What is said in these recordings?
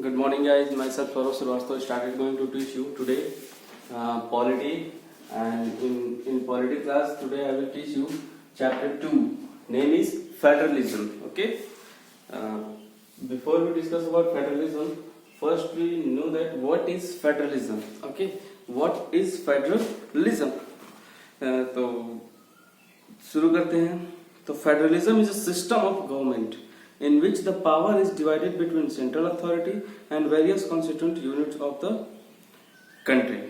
Good morning, guys. Myself Farooq Srivastava started going to teach you today polity, and in polity class today I will teach you chapter 2. Name is federalism. Okay. Uh, Before we discuss about federalism, first we know that what is federalism. Okay. What is federalism? तो शुरू करते हैं. तो federalism is a system of government in which the power is divided between central authority and various constituent units of the country.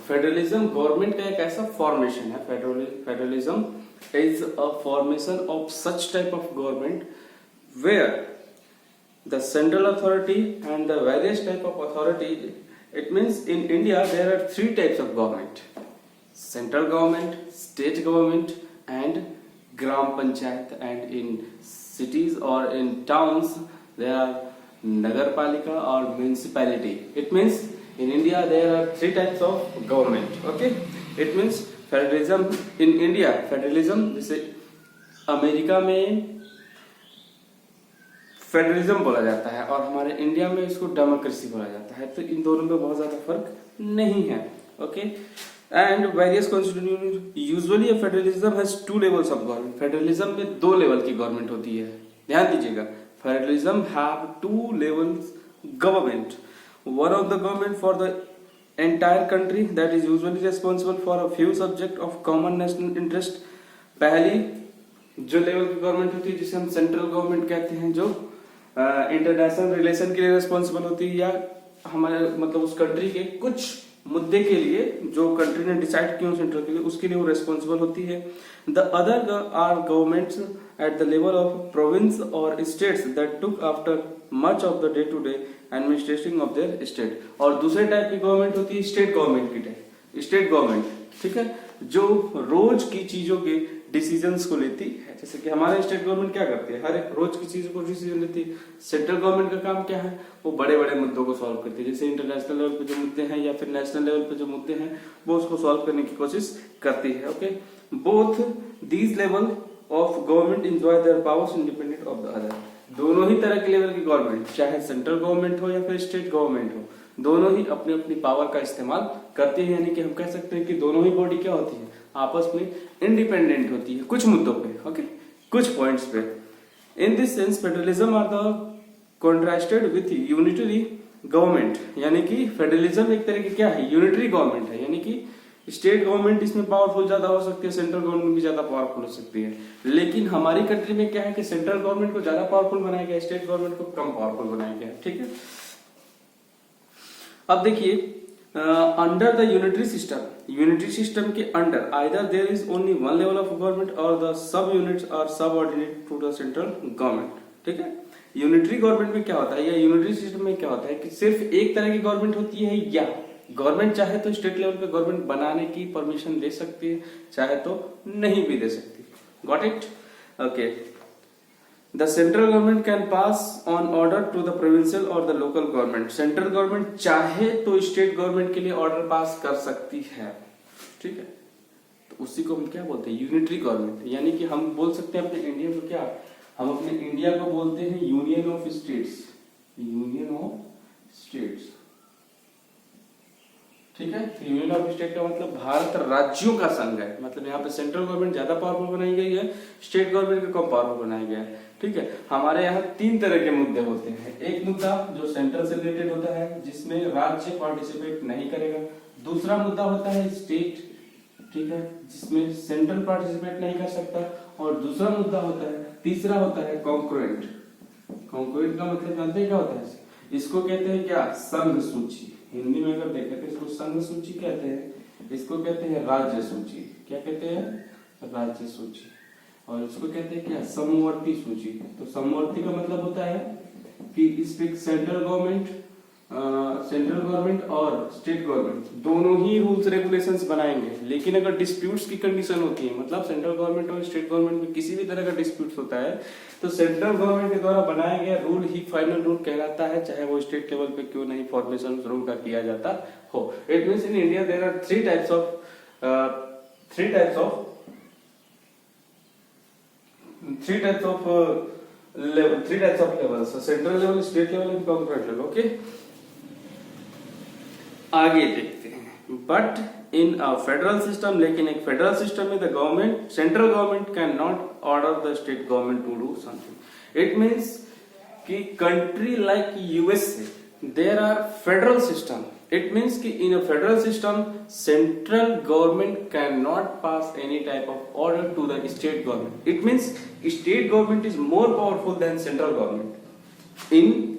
Federalism government का एक ऐसा formation है. Federalism is a formation of such type of government where the central authority and the various type of authority. It means in India there are three types of government: central government, state government, and gram panchayat. And in cities or in towns there are nagarpalika or municipality. It means in India there are three types of government. Okay, it means federalism in India. Federalism जैसे America में federalism बोला जाता है और हमारे India में इसको democracy बोला जाता है. तो इन दोनों में बहुत ज्यादा फर्क नहीं है. Okay. And various constituent usually a federalism has two levels of government. Federalism में दो लेवल की गवर्नमेंट होती है. ध्यान दीजिएगा. Federalism have two levels government. One of the government for the entire country that is usually responsible for a few subject of common national interest. पहली जो level की गवर्नमेंट होती है जिसे हम सेंट्रल गवर्नमेंट कहते हैं, जो इंटरनेशनल रिलेशन के लिए रिस्पॉन्सिबल होती है या हमारे मतलब उस कंट्री के कुछ मुद्दे के लिए जो कंट्री ने डिसाइड किया सेंट्रल के लिए उसके लिए वो रेस्पॉन्सिबल होती है. The other are governments at the level of province और states that took after much of the day to day administration of their state. और दूसरे टाइप की गवर्नमेंट होती है स्टेट गवर्नमेंट की टाइप. स्टेट गवर्नमेंट, ठीक है, जो रोज की चीजों के डिसीजंस को लेती है. जैसे कि हमारे स्टेट गवर्नमेंट क्या करती है, हर एक रोज की चीजों को डिसीजन लेती है. सेंट्रल गवर्नमेंट का काम क्या है, वो बड़े बड़े मुद्दों को सॉल्व करती है. जैसे इंटरनेशनल लेवल पे जो मुद्दे हैं या फिर नेशनल लेवल पे जो मुद्दे हैं वो उसको सॉल्व करने की कोशिश करती है. Okay. Both these level of government enjoy there powers independent of the other. दोनों ही तरह के लेवल की गवर्नमेंट, चाहे सेंट्रल गवर्नमेंट हो या फिर स्टेट गवर्नमेंट हो, दोनों ही अपनी अपनी पावर का इस्तेमाल करती है. यानी कि हम कह सकते हैं कि दोनों ही बॉडी क्या होती है, आपस में इंडिपेंडेंट होती है कुछ मुद्दों पे. ओके, कुछ पॉइंट्स पे. In this sense federalism are the contrasted with unitary government. यानी कि फेडरलिज्म एक तरह की क्या है, यूनिटरी गवर्नमेंट है. यानी कि स्टेट गवर्नमेंट इसमें पावरफुल ज्यादा हो सकती है, सेंट्रल गवर्नमेंट भी ज्यादा पावरफुल हो सकती है. लेकिन हमारी कंट्री में क्या है कि सेंट्रल गवर्नमेंट को ज्यादा पावरफुल बनाया गया, स्टेट गवर्नमेंट को कम पावरफुल बनाया गया. ठीक है. अब देखिए, अंडर द यूनिटरी सिस्टम के under either there is only one level of government और the sub units are subordinate to the central government. ठीक है. यूनिटरी गवर्नमेंट में क्या होता है या यूनिटरी सिस्टम में क्या होता है कि सिर्फ एक तरह की गवर्नमेंट होती है, या गवर्नमेंट चाहे तो स्टेट लेवल पे गवर्नमेंट बनाने की परमिशन दे सकती है, चाहे तो नहीं भी दे सकती. Got it? Okay. The central government can pass on order to the provincial or the local government. Central government चाहे तो स्टेट गवर्नमेंट के लिए ऑर्डर पास कर सकती है. ठीक है. तो उसी को हम क्या बोलते हैं, यूनिटरी गवर्नमेंट. यानी कि हम बोल सकते हैं अपने इंडिया को क्या, हम अपने इंडिया को बोलते हैं union of states. Union of states. ठीक है. यूनियन ऑफ स्टेट का मतलब भारत राज्यों का संघ है. मतलब यहाँ पे सेंट्रल गवर्नमेंट ज्यादा पावरफुल बनाई गई है, स्टेट गवर्नमेंट को कम पावरफुल बनाया गया है. ठीक है. हमारे यहाँ तीन तरह के मुद्दे होते हैं. एक मुद्दा जो सेंट्रल से रिलेटेड होता है जिसमें राज्य पार्टिसिपेट नहीं करेगा. दूसरा मुद्दा होता है स्टेट, ठीक है, जिसमें सेंट्रल पार्टिसिपेट नहीं कर सकता. और दूसरा मुद्दा होता है, तीसरा होता है कॉन्करेंट. कॉन्करेंट का मतलब जानते हैं क्या होता है, इसको कहते हैं क्या, संघ सूची. हिंदी में अगर देखें तो इसको संघ सूची कहते हैं, इसको कहते हैं राज्य सूची. क्या कहते हैं, राज्य सूची. और इसको कहते हैं क्या, समवर्ती सूची. तो समवर्ती का मतलब होता है कि इस पे सेंट्रल गवर्नमेंट और स्टेट गवर्नमेंट दोनों ही रूल्स रेगुलेशंस बनाएंगे. लेकिन अगर डिस्प्यूट्स की कंडीशन होती है, मतलब सेंट्रल गवर्नमेंट और स्टेट गवर्नमेंट में किसी भी तरह का डिस्प्यूट होता है, तो सेंट्रल गवर्नमेंट के द्वारा बनाया गया रूल ही फाइनल रूल कहलाता है, चाहे वो स्टेट लेवल पे क्यों नहीं फॉर्मेशन रूल का किया जाता हो. It means in India there are three types of level, 3 types of level, central level, state level and corporate level. Okay, आगे देखते हैं। But in a federal system, लेकिन एक फेडरल सिस्टम में the government, central government can not order the state government to do something. It means कि country like USA there are federal system. It means कि in a federal system central government can not pass any type of order to the state government. It means state government is more powerful than central government.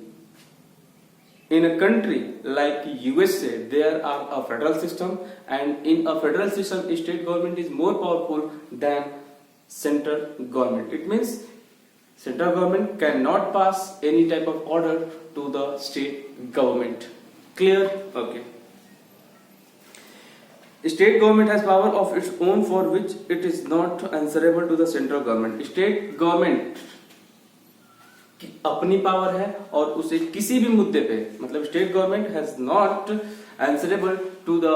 In a country like USA, there are a federal system, and in a federal system, state government is more powerful than central government. It means central government cannot pass any type of order to the state government. Clear? Okay. State government has power of its own for which it is not answerable to the central government. State government अपनी power है और उसे किसी भी मुद्दे पे, मतलब state government has not answerable to the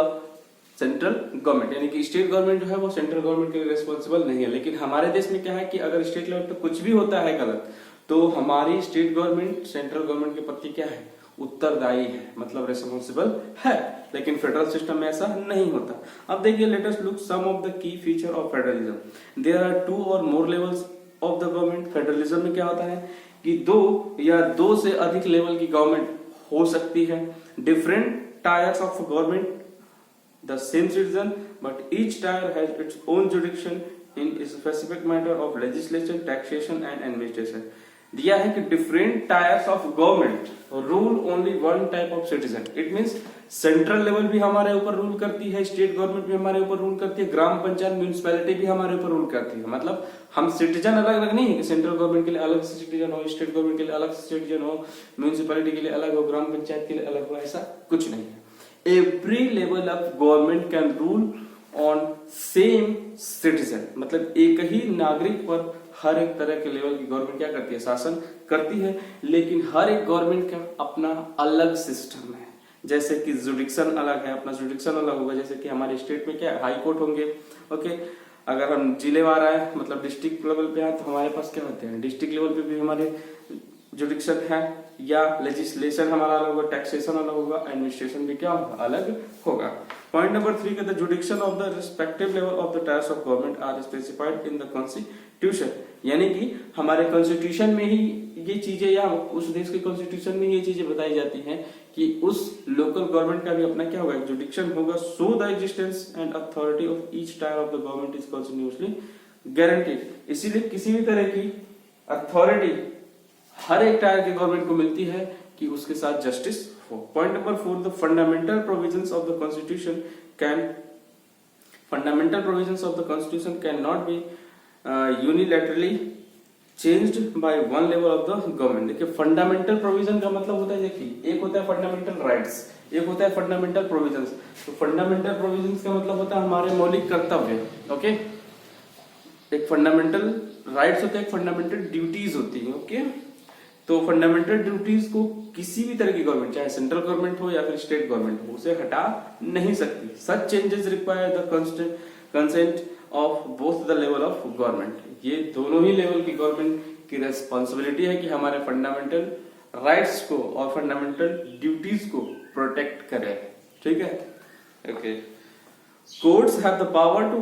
central government, यानी कि स्टेट गवर्नमेंट जो है वो सेंट्रल गवर्नमेंट के लिए रिस्पॉन्सिबल नहीं है। लेकिन हमारे देश में क्या है कि अगर स्टेट लेवल पे कुछ भी होता है गलत, तो हमारी स्टेट गवर्नमेंट सेंट्रल गवर्नमेंट के प्रति क्या है, उत्तरदायी है, मतलब रिस्पॉन्सिबल है। लेकिन फेडरल सिस्टम में ऐसा नहीं होता। अब देखिए, let us look some of the key feature of federalism. There are 2 or more levels of the government. Federalism में क्या होता है कि 2 या 2 से अधिक लेवल की गवर्नमेंट हो सकती है। Different tyres of government, the same citizen, but each tyre has its own जुडिक्शन in specific matter of legislation, taxation and administration. दिया है कि different tyres of government rule only one type of citizen. It means central level भी हमारे ऊपर rule करती है, state government भी हमारे ऊपर रूल करती है, ग्राम पंचायत म्यूनिसिपैलिटी भी हमारे ऊपर रूल करती है। मतलब हम सिटीजन अलग अलग नहीं है कि सेंट्रल गवर्नमेंट के लिए अलग से सिटीजन हो, स्टेट गवर्नमेंट के लिए अलग से सिटीजन हो, म्यूनिसिपैलिटी के लिए अलग हो, ग्राम पंचायत के लिए अलग हो, ऐसा कुछ नहीं है। Every level of government can rule on same citizen, मतलब एक ही नागरिक पर हर एक तरह के लेवल की गवर्नमेंट क्या करती है, शासन करती है। लेकिन हर एक गवर्नमेंट का अपना अलग सिस्टम है। जैसे कि जुडिक्शन अलग है, अपना जुडिक्शन अलग होगा। जैसे कि हमारे स्टेट में क्या है, हाई कोर्ट होंगे। ओके, अगर हम जिलेवार आए, मतलब डिस्ट्रिक्ट लेवल पे आए, तो हमारे पास क्या होते हैं, डिस्ट्रिक्ट लेवल पे भी हमारे जुडिक्शन है, या लेजिस्लेशन हमारा अलग होगा, टैक्सेशन अलग होगा, एडमिनिस्ट्रेशन भी क्या होगा, अलग होगा। पॉइंट नंबर 3 का, the jurisdiction of the respective level of the tiers of government are specified in the constitution. यानी कि हमारे कॉन्स्टिट्यूशन में ही ये चीजें, या उस देश के कॉन्स्टिट्यूशन में ये चीजें बताई जाती हैं कि उस लोकल गवर्नमेंट का भी अपना क्या होगा, जुडिक्शन होगा। So the existence and authority of each tyre of the government is constitutionally guaranteed. इसीलिए किसी भी तरह की अथॉरिटी हर एक टायर के गवर्नमेंट को मिलती है कि उसके साथ जस्टिस हो। Point number 4, the fundamental provisions of the constitution can not be unilaterally changed by one level of the government. देखिए, फंडामेंटल प्रोविजन का मतलब होता है, देखिए, एक होता है फंडामेंटल राइट्स, एक होता है फंडामेंटल प्रोविजंस। तो फंडामेंटल प्रोविजंस का मतलब होता है हमारे मौलिक कर्तव्य। ओके, एक फंडामेंटल राइट्स होते हैं, एक फंडामेंटल ड्यूटीज होती है। ओके, तो फंडामेंटल ड्यूटीज को किसी भी तरह की गवर्नमेंट, चाहे सेंट्रल गवर्नमेंट हो या फिर स्टेट गवर्नमेंट हो, उसे हटा नहीं सकती। Such changes require the consent of both the level of government. ये दोनों ही लेवल की गवर्नमेंट की रेस्पॉन्सिबिलिटी है कि हमारे फंडामेंटल राइट्स को और फंडामेंटल ड्यूटीज को प्रोटेक्ट करे। ठीक है, okay. Courts have the power to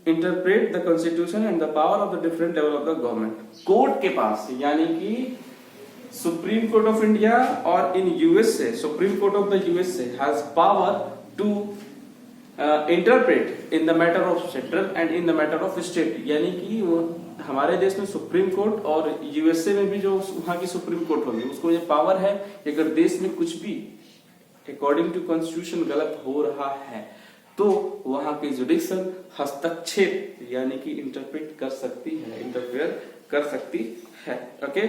interpret the constitution and the power of the different level of the government. Court के पास, यानी कि सुप्रीम कोर्ट ऑफ इंडिया और in USA, supreme court of the USA has power to interpret in the matter of central and in the matter of state. यानी कि वो हमारे देश में सुप्रीम कोर्ट और यूएसए में भी जो वहां की सुप्रीम कोर्ट होगी, उसको ये पावर है कि अगर देश में कुछ भी अकॉर्डिंग टू कॉन्स्टिट्यूशन गलत हो रहा है, तो वहां की जुडिक्शन हस्तक्षेप यानी कि इंटरप्रेट कर सकती है, इंटरफेयर कर सकती है। Okay,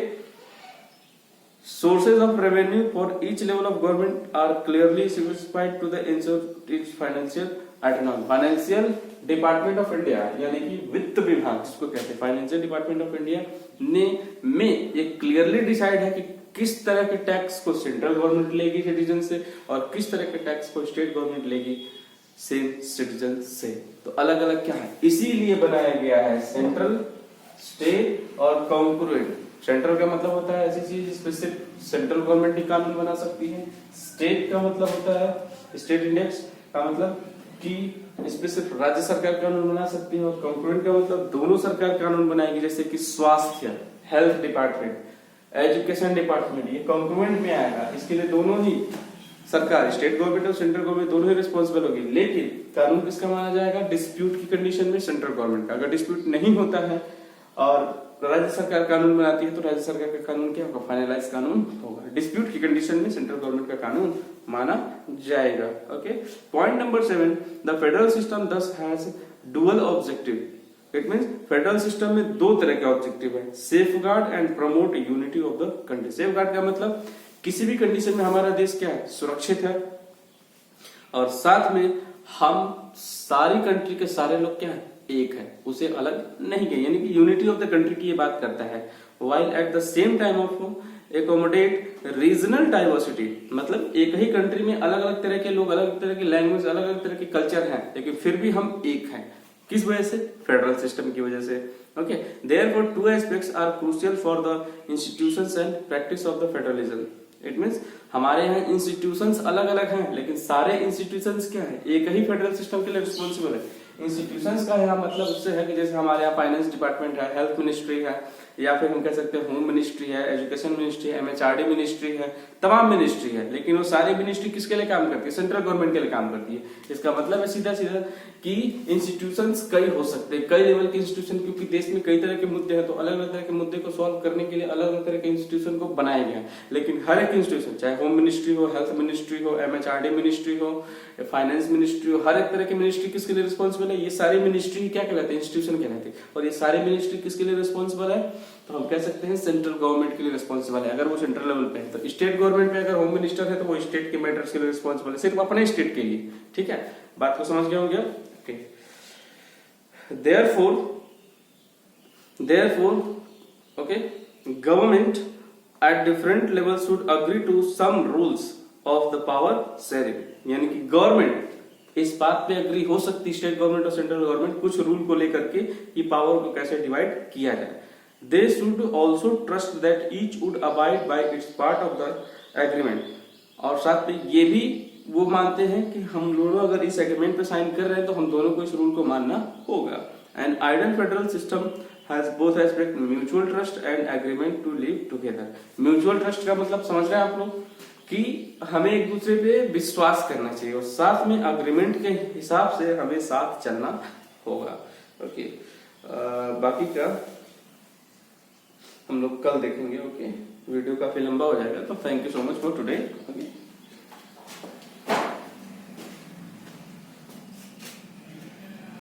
sources of revenue for each level of government are clearly specified to the ensure its financial autonomy। Financial department of India, यानी कि वित्त विभाग जिसको कहते हैं, फाइनेंशियल डिपार्टमेंट ऑफ इंडिया ने में ये क्लियरली डिसाइड है कि किस तरह के टैक्स को सेंट्रल गवर्नमेंट लेगी सिटीजन से और किस तरह के टैक्स को स्टेट गवर्नमेंट लेगी सेम सिटीजन से। तो अलग अलग क्या है, इसीलिए बनाया गया है सेंट्रल, स्टेट और कॉर्पोरेट। सेंट्रल का मतलब होता है ऐसी चीज जिसपे सिर्फ सेंट्रल गवर्नमेंट ही कानून बना सकती है। स्टेट का मतलब होता है, स्टेट इंडेक्स का मतलब कि इस पे सिर्फ राज्य सरकार कानून बना सकती है। और कंक्रुएंट का मतलब दोनों सरकार कानून बनाएगी, जैसे कि स्वास्थ्य, हेल्थ डिपार्टमेंट, एजुकेशन डिपार्टमेंट, ये कंक्रुएंट में आएगा। इसके लिए दोनों ही सरकार, स्टेट गवर्नमेंट और सेंट्रल गवर्नमेंट दोनों ही रिस्पॉन्सिबल होगी। लेकिन कानून किसका माना जाएगा? डिस्प्यूट की कंडीशन में सेंट्रल गवर्नमेंट का। अगर डिस्प्यूट नहीं होता है और राज्य सरकार कानून बनाती है तो राज्य सरकार का कानून क्या होगा? फाइनलाइज कानून होगा। डिस्प्यूट की कंडीशन में सेंट्रल गवर्नमेंट का कानून माना जाएगा। Okay, point number 7, the federal system this has dual objective. It means federal system में दो तरह के ऑब्जेक्टिव है, safeguard and promote unity of the country. Safeguard का मतलब किसी भी कंडीशन में हमारा देश क्या है? सुरक्षित है, और साथ में हम सारी कंट्री के सारे लोग क्या है? एक है, उसे अलग नहीं किया, यानी कि यूनिटी ऑफ द कंट्री की ये बात करता है। While at the same time of accommodate regional diversity, मतलब एक ही कंट्री में अलग अलग तरह के लोग, अलग अलग तरह की लैंग्वेज, अलग अलग तरह के कल्चर हैं, लेकिन फिर भी हम एक हैं। किस वजह से? फेडरल सिस्टम की वजह से। Okay, therefore two aspects are crucial for the institutions and practice of the federalism. It means हमारे यहाँ इंस्टीट्यूशंस अलग अलग हैं, लेकिन सारे इंस्टीट्यूशंस क्या है? एक ही फेडरल सिस्टम के लिए रिस्पॉन्सिबल है। इंस्टीट्यूशंस का यहाँ मतलब उससे है कि जैसे हमारे यहाँ फाइनेंस डिपार्टमेंट है, हेल्थ मिनिस्ट्री है, या फिर हम कह सकते हैं होम मिनिस्ट्री है, एजुकेशन मिनिस्ट्री है, एमएचआरडी मिनिस्ट्री है, तमाम मिनिस्ट्री है, लेकिन वो सारी मिनिस्ट्री किसके लिए काम करती है? सेंट्रल गवर्नमेंट के लिए काम करती है। इसका मतलब है सीधा सीधा कि इंस्टीट्यूशंस कई हो सकते हैं, कई लेवल के इंस्टीट्यूशन, क्योंकि देश में कई तरह के मुद्दे हैं, तो अलग अलग तरह के मुद्दे को सॉल्व करने के लिए अलग अलग तरह के इंस्टीट्यूशन को बनाए गए हैं। लेकिन हर एक इंस्टीट्यूशन, चाहे होम मिनिस्ट्री हो, हेल्थ मिनिस्ट्री हो, एमएचआरडी मिनिस्ट्री हो, फाइनेंस मिनिस्ट्री हो, हर एक तरह की मिनिस्ट्री किसके लिए रिस्पॉन्सिबल है? ये सारी मिनिस्ट्री क्या कहलाते हैं? इंस्टीट्यूशन कहलाते हैं। और ये सारी मिनिस्ट्री किसके लिए रिस्पॉन्सिबल है? तो हम कह सकते हैं सेंट्रल गवर्नमेंट के लिए रिस्पॉन्सिबल है, अगर वो सेंट्रल लेवल पे है। तो स्टेट गवर्नमेंट में अगर होम मिनिस्टर है तो वो स्टेट के मैटर्स के लिए रिस्पॉन्सिबल है, सिर्फ अपने स्टेट के लिए। ठीक है, बात को समझ गए होंगे? Okay, therefore okay, government at different levels should agree to some rules of the power sharing। यानी कि गवर्नमेंट इस बात पे अग्री हो सकती, स्टेट गवर्नमेंट और सेंट्रल गवर्नमेंट, कुछ रूल को लेकर के कि पावर को कैसे डिवाइड किया जाए। They should also trust that each would abide by its part of the agreement। और साथ में ये भी वो मानते हैं कि हम दोनों अगर इस एग्रीमेंट पे साइन कर रहे हैं तो हम दोनों को इस रूल को मानना होगा। And ideal federal system has both aspect, mutual trust and agreement to live together. Mutual trust का मतलब समझ रहे हैं आप लोग कि हमें एक दूसरे पे विश्वास करना चाहिए, और साथ में अग्रीमेंट के हिसाब से हमें साथ चलना होगा। ओके, बाकी का हम लोग कल देखेंगे। ओके, वीडियो काफी लंबा हो जाएगा, तो thank you so much for today.